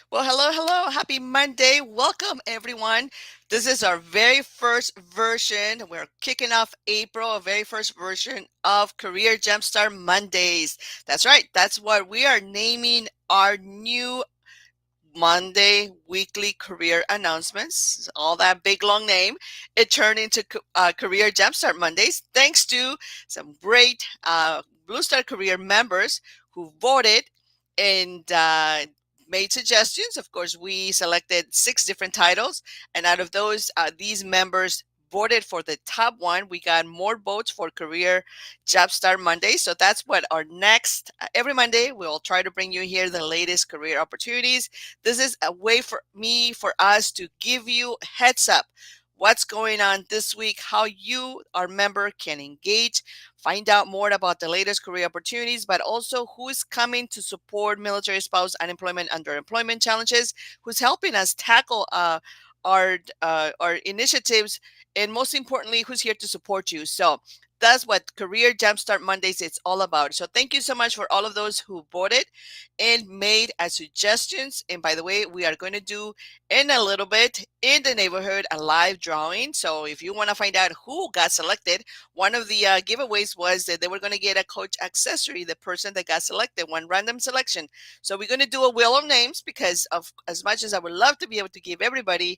Well, hello, hello. Happy Monday. Welcome, everyone. This is our very first version. We're kicking off April, a very first version of Career Jumpstart Mondays. That's right. That's what we are naming our new Monday weekly career announcements, all that big long name. It turned into Career Jumpstart Mondays thanks to some great Blue Star Career members who voted and made suggestions. Of course, we selected six different titles, and out of those, these members voted for the top one. We got more votes for Career Jumpstart Monday. So that's what our next, every Monday, we'll try to bring you here the latest career opportunities. This is a way for us to give you heads up what's going on this week, how you, our member, can engage, find out more about the latest career opportunities, but also who's coming to support military spouse unemployment, underemployment challenges, who's helping us tackle our initiatives, and most importantly, who's here to support you. So that's what Career Jumpstart Mondays is all about. So thank you so much for all of those who voted and made suggestions. And by the way, we are going to do in a little bit in the neighborhood a live drawing. So if you want to find out who got selected, one of the giveaways was that they were going to get a coach accessory, the person that got selected, one random selection. So we're going to do a wheel of names because of as much as I would love to be able to give everybody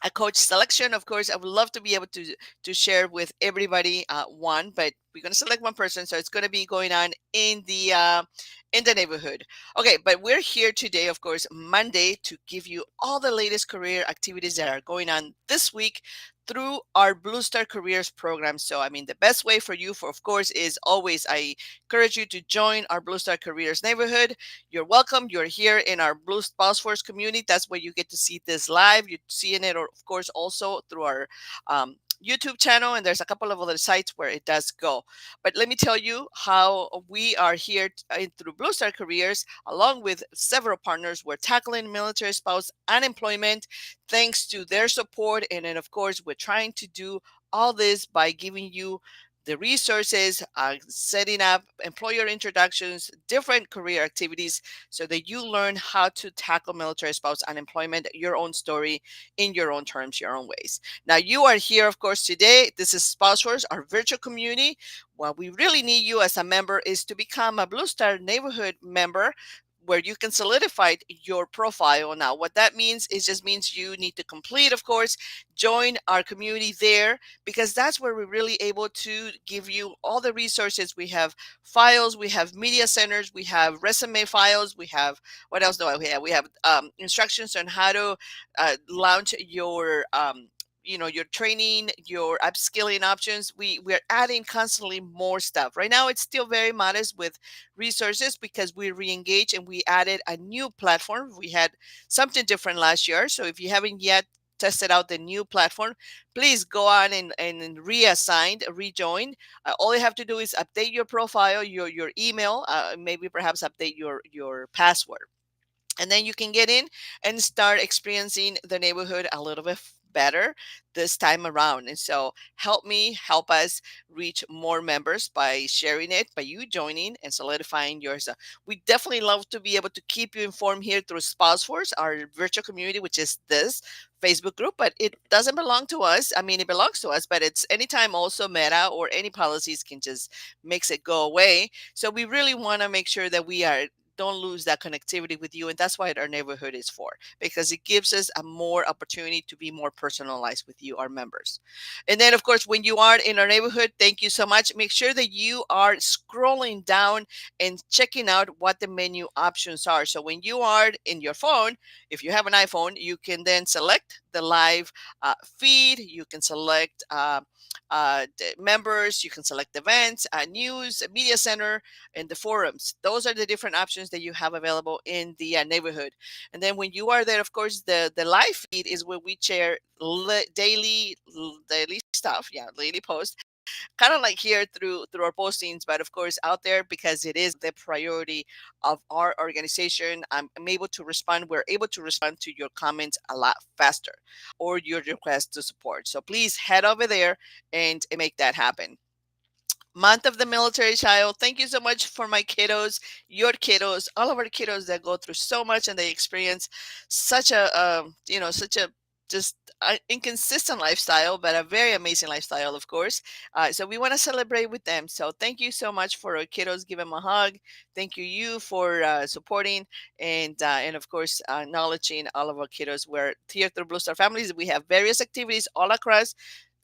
a coach selection. Of course, I would love to be able to share with everybody one, but we're going to select one person, so it's going to be going on in the neighborhood. Okay, but we're here today, of course, Monday, to give you all the latest career activities that are going on this week through our Blue Star Careers program. So, I mean, the best way for you, for of course, is always I encourage you to join our Blue Star Careers neighborhood. You're welcome. You're here in our Blue Spouseforce community. That's where you get to see this live. You're seeing it, or of course, also through our YouTube channel, and there's a couple of other sites where it does go. But let me tell you how we are here through Blue Star Careers, along with several partners. We're tackling military spouse unemployment thanks to their support. And then, of course, we're trying to do all this by giving you the resources, setting up employer introductions, different career activities so that you learn how to tackle military spouse unemployment, your own story, in your own terms, your own ways. Now, you are here, of course, today. This is Spouseforce, our virtual community. What we really need you as a member is to become a Blue Star neighborhood member where you can solidify your profile. Now, what that means is just means you need to complete, of course, join our community there, because that's where we're really able to give you all the resources. We have files, we have media centers, we have resume files, we have what else do I have? We have instructions on how to launch your your training, your upskilling options. We're adding constantly more stuff. Right now it's still very modest with resources because we re-engage and we added a new platform. We had something different last year, so if you haven't yet tested out the new platform, please go on and reassign, rejoin. All you have to do is update your profile, your email, maybe perhaps update your password, and then you can get in and start experiencing the neighborhood a little bit better this time around. And so help us reach more members by sharing it, by you joining and solidifying yours. We definitely love to be able to keep you informed here through Spouseforce, our virtual community, which is this Facebook group, but it doesn't belong to us. I mean, it belongs to us, but it's anytime also Meta or any policies can just makes it go away. So we really want to make sure that we are don't lose that connectivity with you. And that's what our neighborhood is for, because it gives us a more opportunity to be more personalized with you, our members. And then, of course, when you are in our neighborhood, thank you so much. Make sure that you are scrolling down and checking out what the menu options are. So when you are in your phone, if you have an iPhone, you can then select the live feed. You can select the members, you can select events, news, media center, and the forums. Those are the different options that you have available in the neighborhood. And then when you are there, of course, the live feed is where we share daily stuff, yeah, daily posts, kind of like here through our postings, but of course out there, because it is the priority of our organization. I'm able to respond. We're able to respond to your comments a lot faster, or your request to support. So please head over there and make that happen. month of the military child. Thank you so much for my kiddos, your kiddos, all of our kiddos that go through so much and they experience such a, such a just inconsistent lifestyle, but a very amazing lifestyle, of course. So we want to celebrate with them. So thank you so much for our kiddos. Give them a hug. Thank you for supporting and of course acknowledging all of our kiddos. We're here through Blue Star Families. We have various activities all across.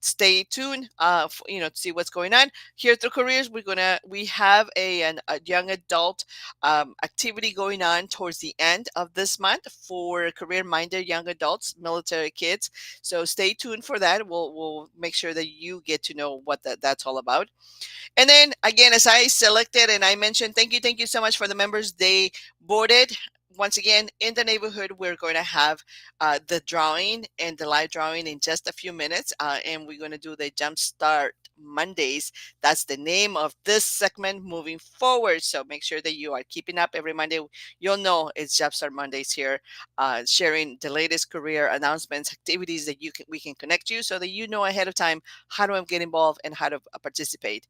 Stay tuned, to see what's going on here through careers. We have a young adult activity going on towards the end of this month for career minded young adults, military kids. So stay tuned for that. We'll make sure that you get to know what that's all about. And then again, as I selected and I mentioned, thank you so much for the members. They voted. Once again, in the neighborhood, we're going to have the drawing and the live drawing in just a few minutes. And we're going to do the Jumpstart Mondays. That's the name of this segment moving forward. So make sure that you are keeping up every Monday. You'll know it's Jumpstart Mondays here, sharing the latest career announcements, activities that we can connect you so that you know ahead of time how to get involved and how to participate.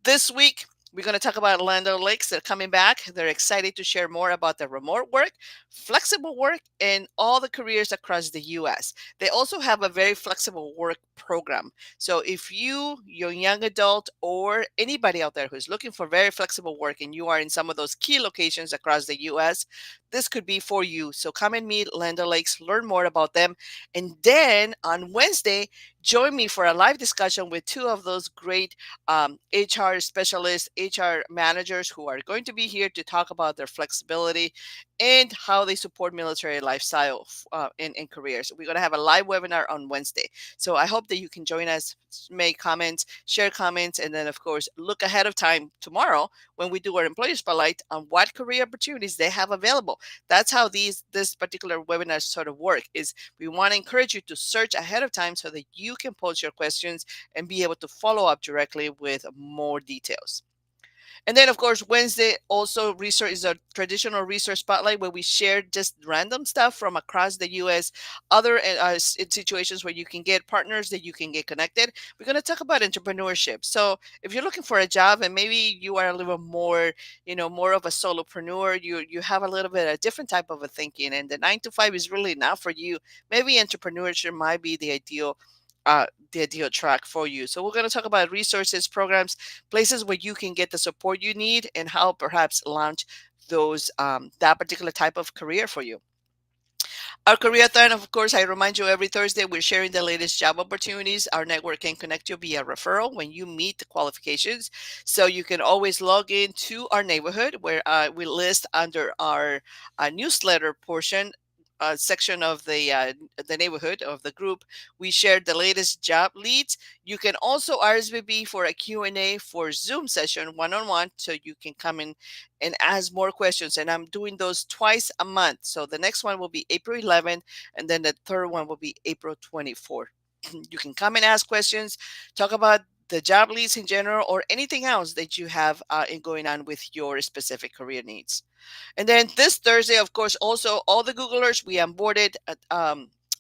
This week, we're going to talk about Orlando Lakes. They're coming back. They're excited to share more about the remote work, flexible work, and all the careers across the U.S. They also have a very flexible work program. So if you're a young adult, or anybody out there who's looking for very flexible work and you are in some of those key locations across the U.S., this could be for you. So come and meet Land Lakes, learn more about them. And then on Wednesday, join me for a live discussion with two of those great HR specialists, HR managers who are going to be here to talk about their flexibility and how they support military lifestyle in careers. We're going to have a live webinar on Wednesday. So I hope that you can join us, make comments, share comments, and then, of course, look ahead of time tomorrow when we do our employee spotlight on what career opportunities they have available. That's how this particular webinar sort of work is. We want to encourage you to search ahead of time so that you can pose your questions and be able to follow up directly with more details. And then, of course, Wednesday also research is a traditional research spotlight where we share just random stuff from across the U.S. Other situations where you can get partners that you can get connected. We're going to talk about entrepreneurship. So if you're looking for a job and maybe you are a little more, more of a solopreneur, you have a little bit a different type of a thinking, and the 9 to 5 is really not for you. Maybe entrepreneurship might be the ideal track for you. So we're going to talk about resources, programs, places where you can get the support you need, and how perhaps launch those that particular type of career for you. Our career-thon, of course, I remind you every Thursday we're sharing the latest job opportunities. Our network can connect you via referral when you meet the qualifications. So you can always log in to our neighborhood where we list under our newsletter portion. Section of the neighborhood of the group, we share the latest job leads. You can also RSVP for a Q&A for Zoom session one-on-one, so you can come in and ask more questions. And I'm doing those twice a month. So the next one will be April 11th, and then the third one will be April 24th. You can come and ask questions, talk about the job leads in general, or anything else that you have in going on with your specific career needs. And then this Thursday, of course, also all the Googlers, we onboarded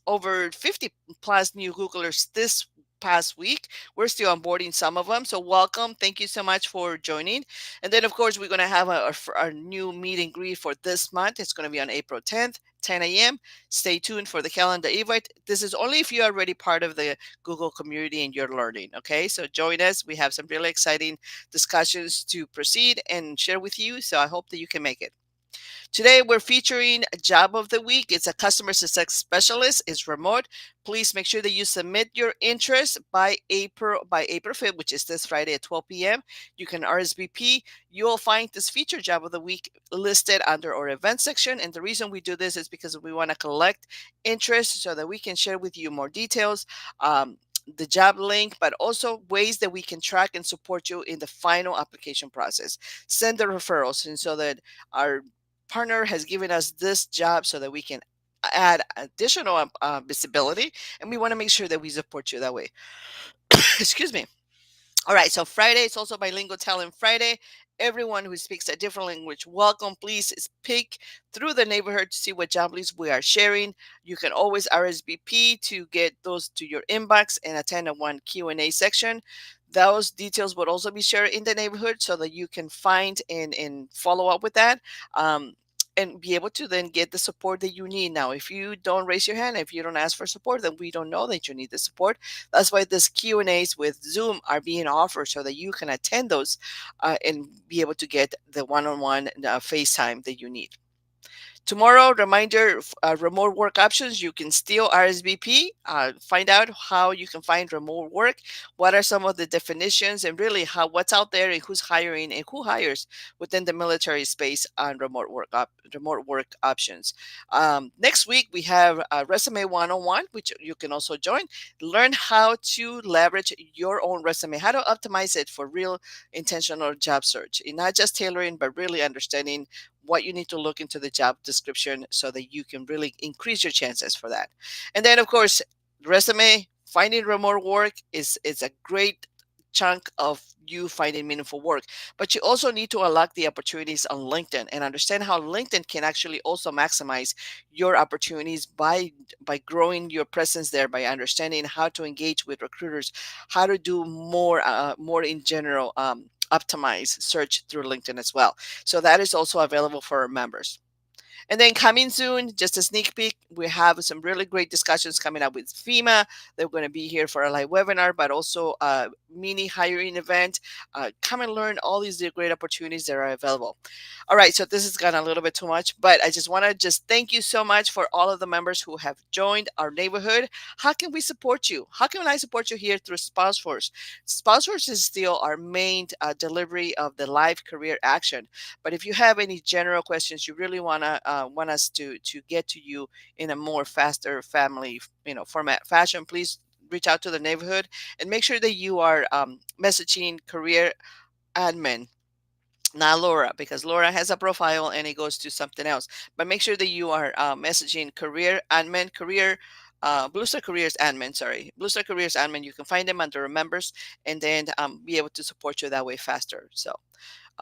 over 50 plus new Googlers this past week. We're still onboarding some of them. So welcome. Thank you so much for joining. And then, of course, we're going to have our new meet and greet for this month. It's going to be on April 10th, 10 a.m. Stay tuned for the calendar invite. This is only if you're already part of the Google community and you're learning. Okay, so join us. We have some really exciting discussions to proceed and share with you. So I hope that you can make it. Today, we're featuring a job of the week. It's a customer success specialist. It's remote. Please make sure that you submit your interest by April 5th, which is this Friday at 12 p.m. You can RSVP. You'll find this featured job of the week listed under our event section. And the reason we do this is because we want to collect interest so that we can share with you more details. The job link, but also ways that we can track and support you in the final application process. Send the referrals, and so that our partner has given us this job so that we can add additional visibility, and we want to make sure that we support you that way. Excuse me. All right, so Friday is also Bilingual Talent Friday. Everyone who speaks a different language, welcome. Please speak through the neighborhood to see what jamblies we are sharing. You can always RSVP to get those to your inbox and attend a one Q&A section. Those details would also be shared in the neighborhood so that you can find and follow up with that. Um, and be able to then get the support that you need. Now, if you don't raise your hand, if you don't ask for support, then we don't know that you need the support. That's why this Q and A's with Zoom are being offered so that you can attend those and be able to get the one-on-one FaceTime that you need. Tomorrow, reminder, remote work options. You can still RSVP, find out how you can find remote work, what are some of the definitions, and really how what's out there and who's hiring and who hires within the military space on remote work options. Next week, we have Resume 101, which you can also join. Learn how to leverage your own resume, how to optimize it for real intentional job search, and not just tailoring, but really understanding what you need to look into the job description so that you can really increase your chances for that. And then, of course, resume finding remote work is a great chunk of you finding meaningful work, but you also need to unlock the opportunities on LinkedIn and understand how LinkedIn can actually also maximize your opportunities by growing your presence there, by understanding how to engage with recruiters, how to do more in general, optimize search through LinkedIn as well. So that is also available for our members. And then coming soon, just a sneak peek, we have some really great discussions coming up with FEMA. They're going to be here for a live webinar, but also a mini hiring event. Come and learn all these great opportunities that are available. All right, so this has gone a little bit too much, but I just want to just thank you so much for all of the members who have joined our neighborhood. How can we support you? How can I support you here through Spouseforce? Spouseforce is still our main delivery of the live career action. But if you have any general questions, you really want us to get to you in a more faster family format fashion, please reach out to the neighborhood and make sure that you are messaging career admin, not Laura, because Laura has a profile and it goes to something else. But make sure that you are messaging career admin, career Blue Star Careers admin, sorry, Blue Star Careers admin. You can find them under members and then be able to support you that way faster. So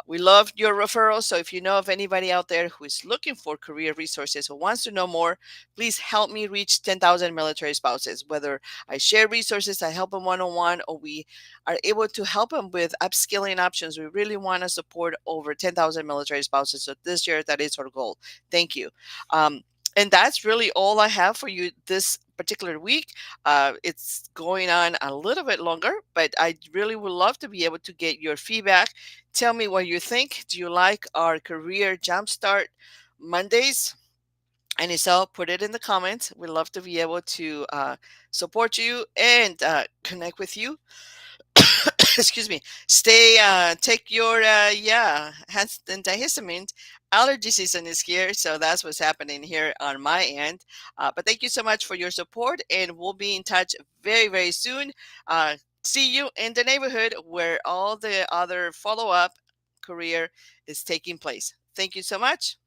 we love your referrals. So if you know of anybody out there who is looking for career resources or wants to know more, please help me reach 10,000 military spouses. Whether I share resources, I help them one on one, or we are able to help them with upskilling options. We really want to support over 10,000 military spouses. So this year, that is our goal. Thank you. And that's really all I have for you this particular week. It's going on a little bit longer, but I really would love to be able to get your feedback. Tell me what you think. Do you like our Career Jumpstart Mondays? And if so, put it in the comments. We'd love to be able to support you and connect with you. Excuse me. Take your antihistamine. Allergy season is here, so that's what's happening here on my end. But thank you so much for your support, and we'll be in touch very, very soon. See you in the neighborhood where all the other follow up career is taking place. Thank you so much.